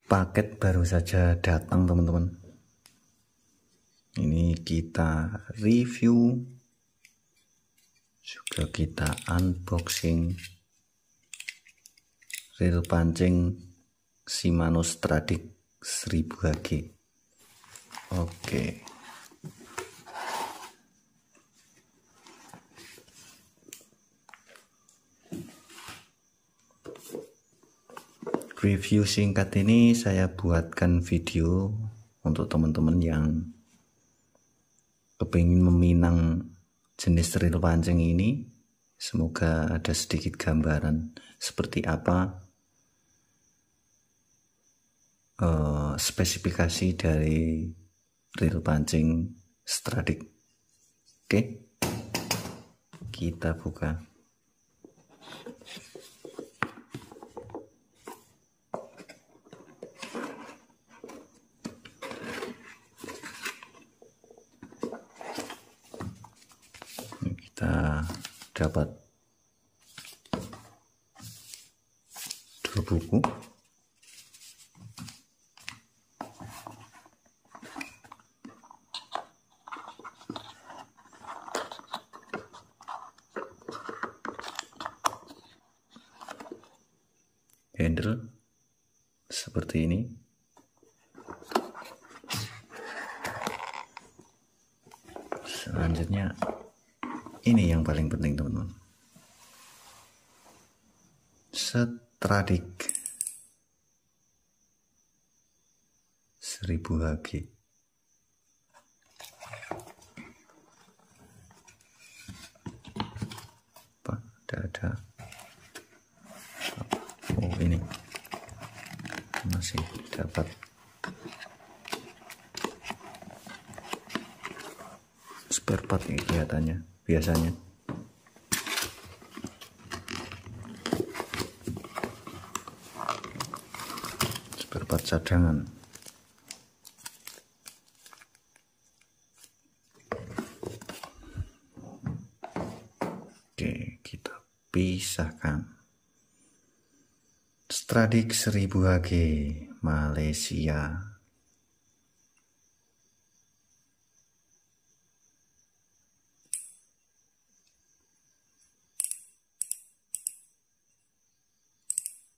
Paket baru saja datang teman-teman. Ini kita review, juga kita unboxing reel pancing Shimano Stradic 1000 HG. Oke. Review singkat ini saya buatkan video untuk teman-teman yang kepingin meminang jenis reel pancing ini. Semoga ada sedikit gambaran seperti apa spesifikasi dari reel pancing Stradic. Oke, kita buka. Kita dapat 2 buku. Handle seperti ini. Selanjutnya ini yang paling penting teman-teman, Stradic 1000 HG. Apa? Ada. Oh, ini masih dapat spare part ini kelihatannya. Biasanya spare part cadangan. Oke, kita pisahkan. Stradic 1000 HG Malaysia.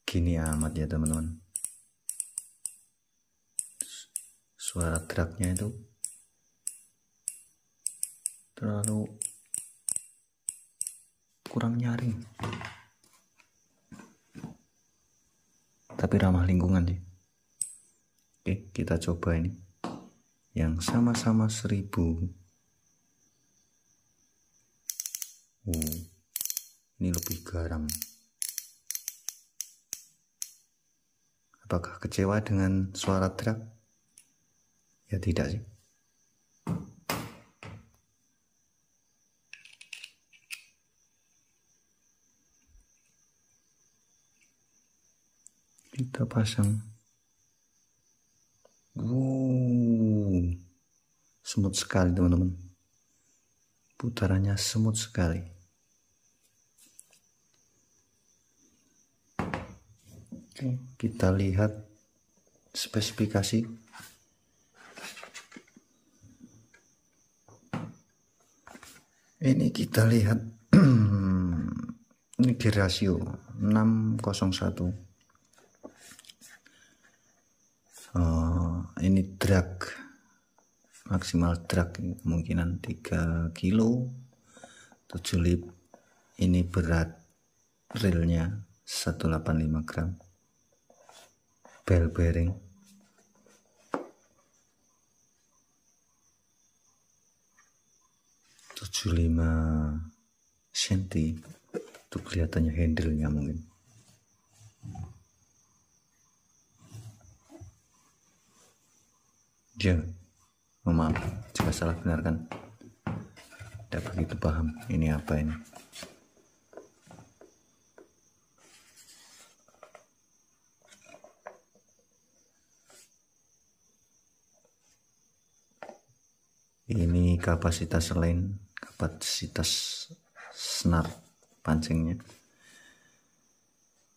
Gini amat ya teman-teman, suara dragnya itu terlalu kurang nyaring, tapi ramah lingkungan sih. Oke, kita coba ini yang sama-sama 1000. Ini lebih garang. Apakah kecewa dengan suara drag? Ya tidak sih. Kita pasang. Smooth sekali teman-teman. Putarannya smooth sekali. Oke, kita lihat spesifikasi. Ini kita lihat ini gear rasio 601. Ini drag, maksimal drag kemungkinan 3 kilo, 7 lip. Ini berat reelnya 185 gram. Bell bearing 75 cm. Itu kelihatannya handle-nya mungkin. Ya, maaf jika salah benarkan. Tidak begitu paham ini apa ini. Ini kapasitas line, kapasitas senar pancingnya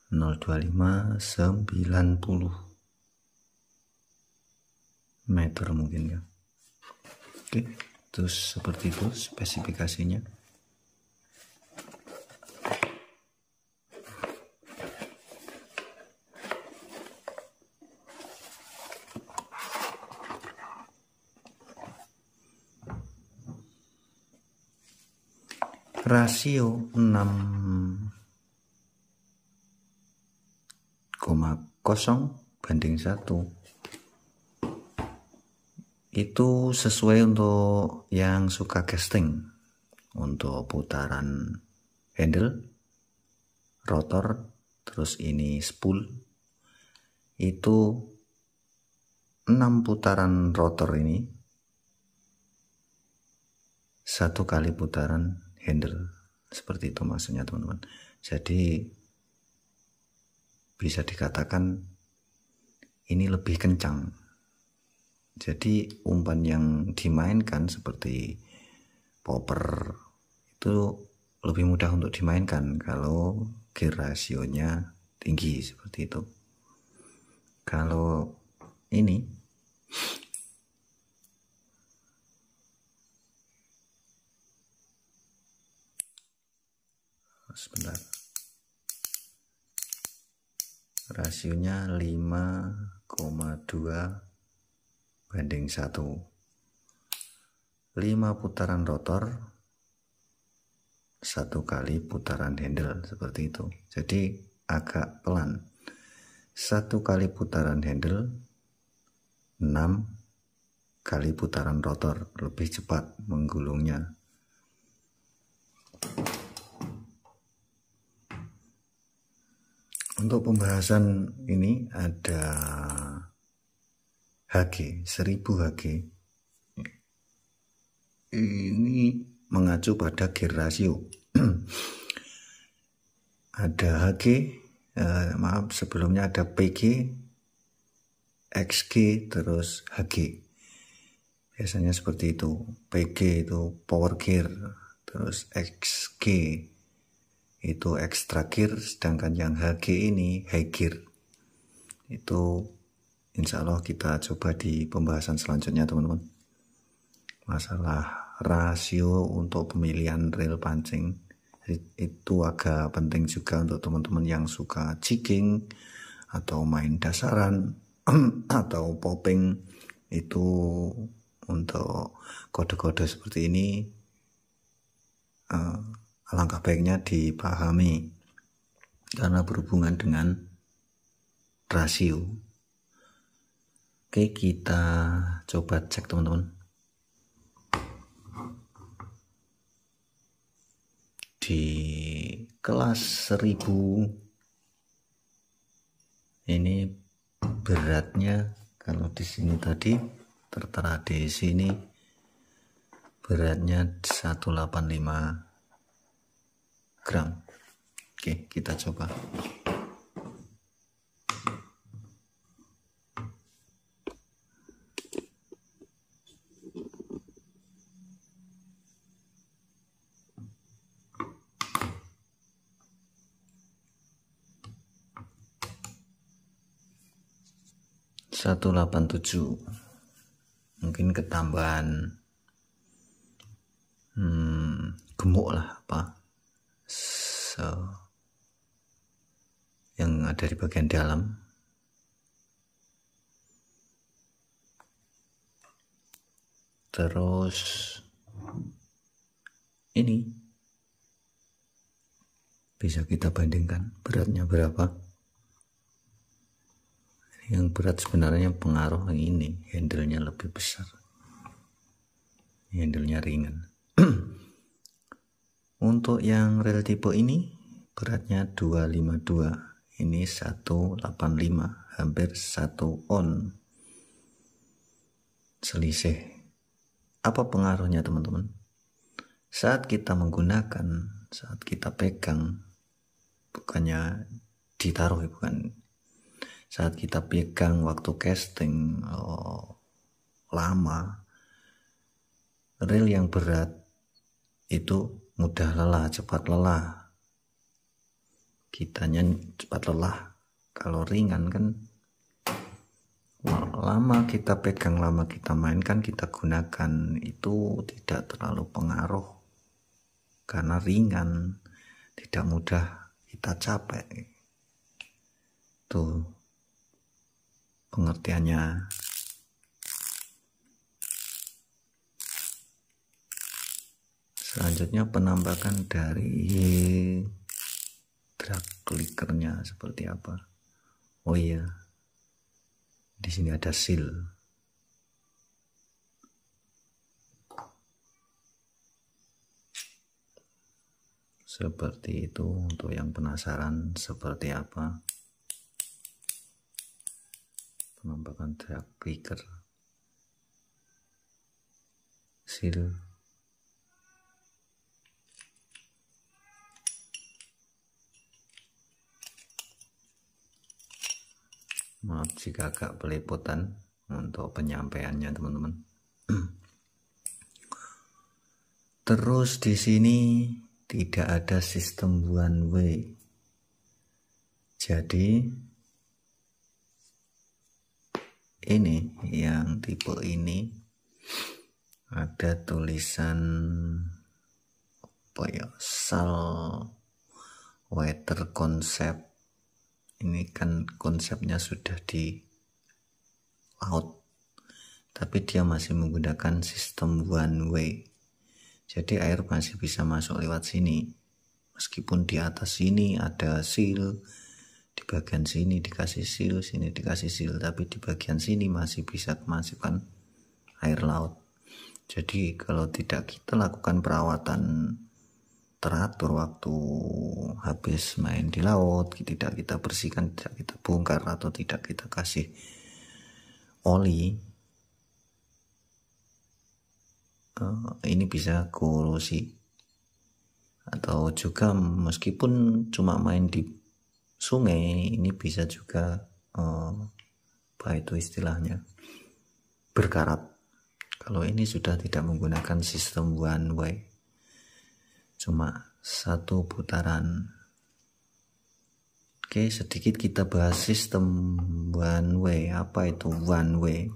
025 90. meter mungkin ya. Oke, terus seperti itu spesifikasinya. Rasio 6,0 banding 1 itu sesuai untuk yang suka casting. Untuk putaran handle, rotor, terus ini spool, itu 6 putaran rotor ini 1 kali putaran handle. Seperti itu maksudnya teman-teman. Jadi bisa dikatakan ini lebih kencang. Jadi umpan yang dimainkan seperti popper itu lebih mudah untuk dimainkan kalau gear rasionya tinggi seperti itu. Kalau ini sebentar, rasionya 5,2 banding 1, 5 putaran rotor 1 kali putaran handle seperti itu. Jadi agak pelan. 1 kali putaran handle 6 kali putaran rotor, lebih cepat menggulungnya. Untuk pembahasan ini ada HG 1000 HG. Ini mengacu pada gear rasio. Ada HG, maaf sebelumnya ada PG, XG, terus HG. Biasanya seperti itu. PG itu power gear, terus XG itu extra gear, sedangkan yang HG ini high gear. Itu insya Allah kita coba di pembahasan selanjutnya teman-teman. Masalah rasio untuk pemilihan reel pancing itu agak penting juga untuk teman-teman yang suka jigging atau main dasaran atau popping. Itu untuk kode-kode seperti ini alangkah baiknya dipahami karena berhubungan dengan rasio. Oke, kita coba cek teman-teman. Di kelas 1000 ini beratnya, kalau di sini tadi tertera di sini beratnya 185 gram. Oke, kita coba. (187) mungkin ketambahan gemuk lah apa yang ada di bagian dalam. Terus ini bisa kita bandingkan beratnya berapa. Yang berat sebenarnya pengaruh ini, handle-nya lebih besar, handle-nya ringan. Untuk yang reel tipe ini beratnya 252, ini 185, hampir 1 on selisih. Apa pengaruhnya teman-teman? Saat kita menggunakan, saat kita pegang, bukannya ditaruh, bukan, saat kita pegang waktu casting lama, reel yang berat itu mudah lelah, cepat lelah. Kitanya cepat lelah. Kalau ringan kan lama kita pegang, lama kita mainkan, kita gunakan, itu tidak terlalu pengaruh karena ringan, tidak mudah kita capek. Itu pengertiannya. Selanjutnya penambahan dari drag clickernya seperti apa? Oh iya, di sini ada seal. Seperti itu, untuk yang penasaran seperti apa penambahan drag clicker seal. Maaf jika agak belepotan untuk penyampaiannya teman-teman. Terus di sini tidak ada sistem one way. Jadi ini yang tipe ini ada tulisan apa ya, saltwater concept. Ini kan konsepnya sudah di laut, tapi dia masih menggunakan sistem one way. Jadi air masih bisa masuk lewat sini, meskipun di atas sini ada seal, di bagian sini dikasih seal, sini dikasih seal, tapi di bagian sini masih bisa kemasukan air laut. Jadi kalau tidak kita lakukan perawatan teratur waktu habis main di laut, tidak kita bersihkan, tidak kita bongkar, atau tidak kita kasih oli, ini bisa korosi. Atau juga meskipun cuma main di sungai, ini bisa juga apa itu istilahnya, berkarat. Kalau ini sudah tidak menggunakan sistem one way, cuma satu putaran. Oke, sedikit kita bahas sistem one way. Apa itu one way?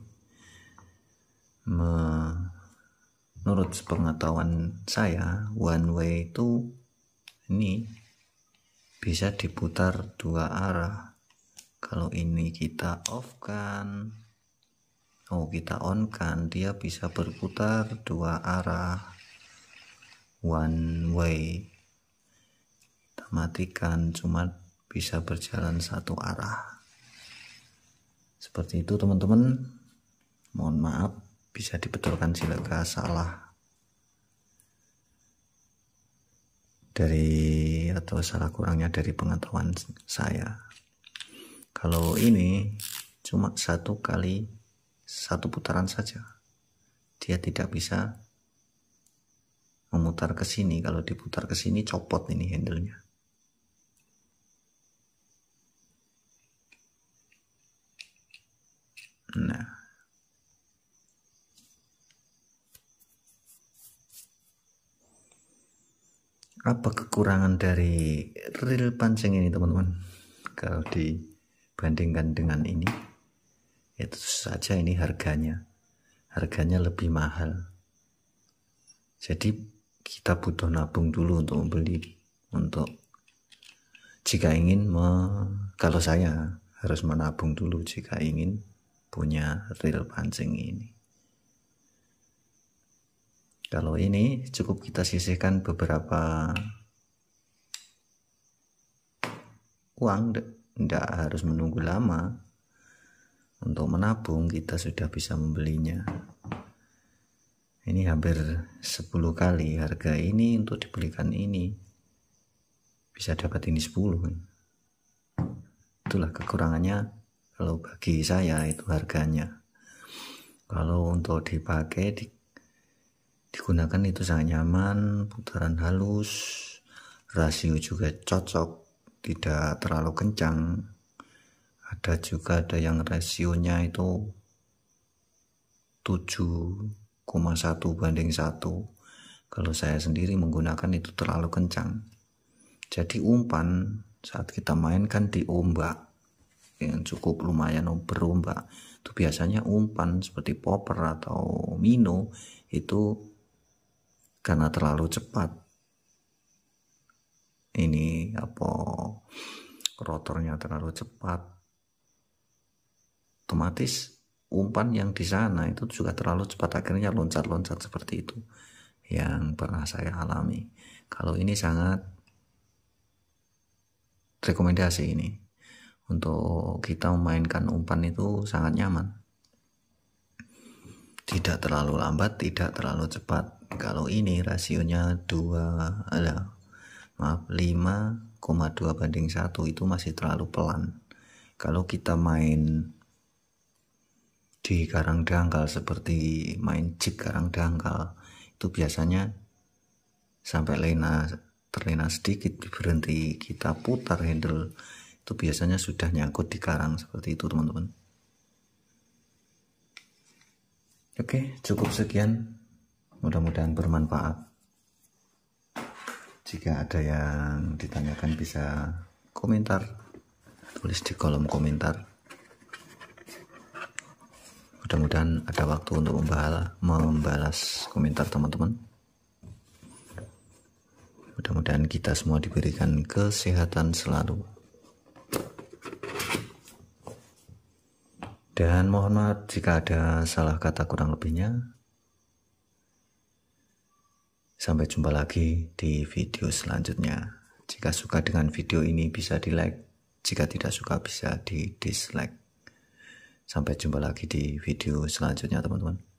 Menurut pengetahuan saya, one way itu ini bisa diputar dua arah. Kalau ini kita off kan, kita on kan, dia bisa berputar dua arah. One way. Kita matikan, cuma bisa berjalan satu arah. Seperti itu teman-teman. Mohon maaf bisa dibetulkan jika salah dari atau salah kurangnya dari pengetahuan saya. Kalau ini cuma satu kali satu putaran saja, dia tidak bisa memutar ke sini. Kalau diputar ke sini copot ini handlenya. Nah, apa kekurangan dari reel pancing ini teman-teman? Kalau dibandingkan dengan ini, itu saja ini harganya lebih mahal. Jadi kita butuh nabung dulu untuk membeli, untuk jika ingin kalau saya harus menabung dulu jika ingin punya reel pancing ini. Kalau ini cukup kita sisihkan beberapa uang, tidak harus menunggu lama untuk menabung, kita sudah bisa membelinya. Ini hampir 10 kali harga ini untuk dibelikan ini. Bisa dapat ini 10. Itulah kekurangannya kalau bagi saya itu harganya. Kalau untuk dipakai digunakan itu sangat nyaman, putaran halus, rasio juga cocok, tidak terlalu kencang. Ada yang rasionya itu 7,1:1. Kalau saya sendiri menggunakan itu terlalu kencang. Jadi umpan saat kita mainkan di ombak yang cukup lumayan berombak, Itu biasanya umpan seperti popper atau minnow itu karena terlalu cepat, ini rotornya terlalu cepat, otomatis umpan yang di sana itu juga terlalu cepat, akhirnya loncat-loncat seperti itu yang pernah saya alami. Kalau ini sangat rekomendasi ini untuk kita memainkan umpan itu sangat nyaman, tidak terlalu lambat, tidak terlalu cepat. Kalau ini rasionya 5,2:1 itu masih terlalu pelan. Kalau kita main di karang dangkal seperti main jig karang dangkal, itu biasanya sampai terlena sedikit berhenti, kita putar handle, itu biasanya sudah nyangkut di karang seperti itu teman-teman. Oke, cukup sekian, mudah-mudahan bermanfaat. Jika ada yang ditanyakan bisa komentar, tulis di kolom komentar. Mudah-mudahan ada waktu untuk membalas komentar teman-teman. Mudah-mudahan kita semua diberikan kesehatan selalu. Dan mohon maaf jika ada salah kata kurang lebihnya. Sampai jumpa lagi di video selanjutnya. Jika suka dengan video ini bisa di like, jika tidak suka bisa di dislike. Sampai jumpa lagi di video selanjutnya teman-teman.